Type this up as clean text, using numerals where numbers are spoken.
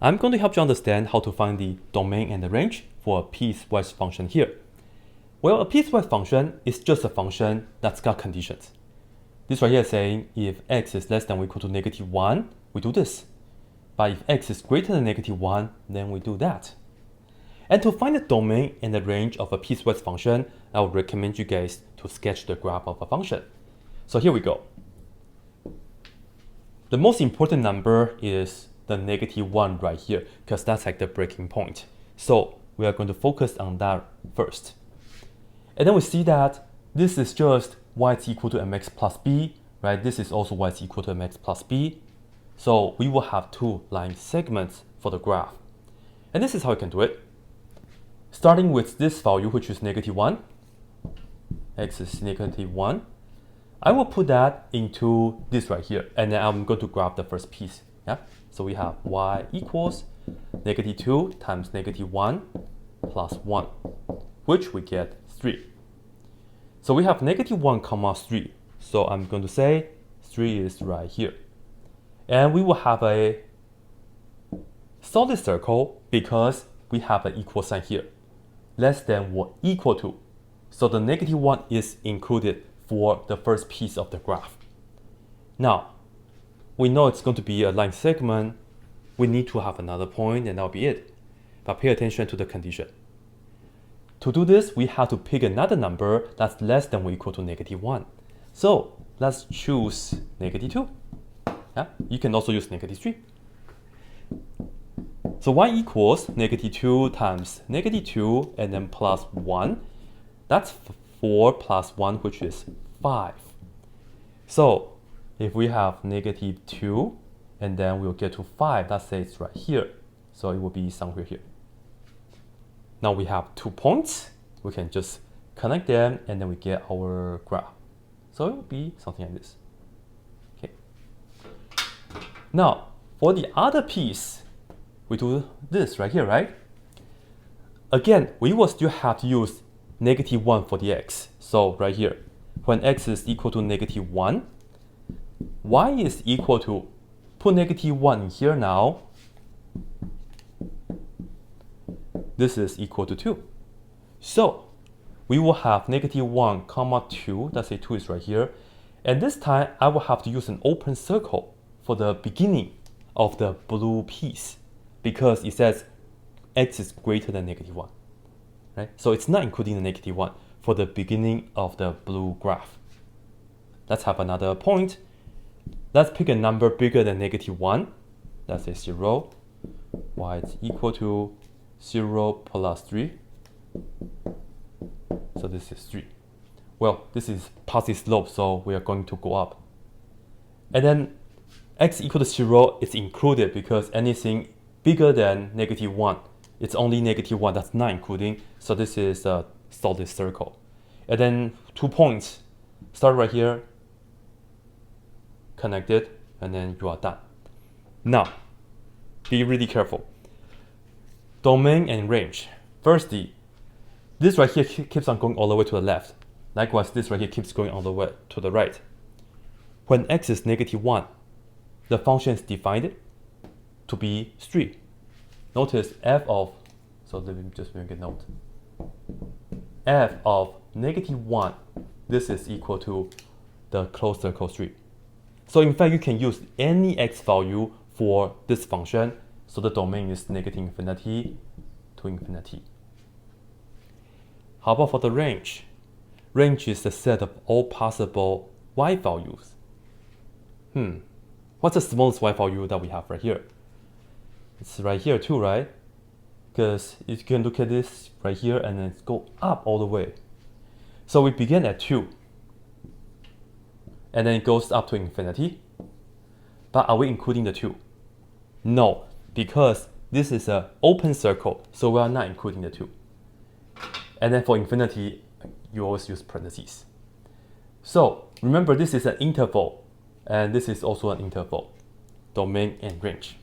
I'm going to help you understand how to find the domain and the range for a piecewise function here. Well, a piecewise function is just a function that's got conditions. This right here is saying if x is less than or equal to -1, we do this. But if x is greater than -1, then we do that. And to find the domain and the range of a piecewise function, I would recommend you guys to sketch the graph of a function. So here we go. The most important number is the -1 right here, because that's like the breaking point. So we are going to focus on that first. And then we see that this is just y is equal to mx plus b, right? This is also y is equal to mx plus b. So we will have two line segments for the graph. And this is how we can do it. Starting with this value, which is -1, x is -1, I will put that into this right here, and then I'm going to grab the first piece. Yeah. So we have y equals -2 times -1 plus 1, which we get 3. So we have -1 comma 3. So I'm going to say 3 is right here. And we will have a solid circle because we have an equal sign here. Less than or equal to. So the -1 is included for the first piece of the graph. Now, we know it's going to be a line segment. We need to have another point, and that'll be it. But pay attention to the condition. To do this, we have to pick another number that's less than or equal to -1. So let's choose -2. Yeah? You can also use -3. So y equals -2 times -2 and then plus 1. That's 4 plus 1, which is 5. So if we have -2 and then we'll get to 5, let's say it's right here. So it will be somewhere here. Now we have 2 points. We can just connect them and then we get our graph. So it will be something like this. Okay. Now for the other piece, we do this right here, right? Again, we will still have to use -1 for the x. So right here, when x is equal to -1, y is equal to, put -1 in here now, this is equal to 2. So we will have -1 comma 2, let's say 2 is right here, and this time I will have to use an open circle for the beginning of the blue piece because it says x is greater than -1. Right? So it's not including the -1 for the beginning of the blue graph. Let's have another point. Let's pick a number bigger than -1. Let's say 0. Y is equal to 0 plus 3. So this is 3. Well, this is positive slope, so we are going to go up. And then x equal to 0 is included because anything bigger than -1, it's only -1, that's not including. So this is a solid circle. And then 2 points. Start right here, connect it, and then you are done. Now, be really careful. Domain and range. Firstly, this right here keeps on going all the way to the left. Likewise, this right here keeps going all the way to the right. When x is -1, the function is defined to be 3. Notice f of, so let me just make a note. F of -1, this is equal to the closed circle 3. So in fact, you can use any x value for this function. So the domain is -infinity to infinity. How about for the range? Range is the set of all possible y values. What's the smallest y value that we have right here? It's right here too, right? Because you can look at this right here and then go up all the way. So we begin at 2. And then it goes up to infinity. But are we including the 2? No, because this is an open circle, so we are not including the 2. And then for infinity, you always use parentheses. So remember, this is an interval, and this is also an interval, domain and range.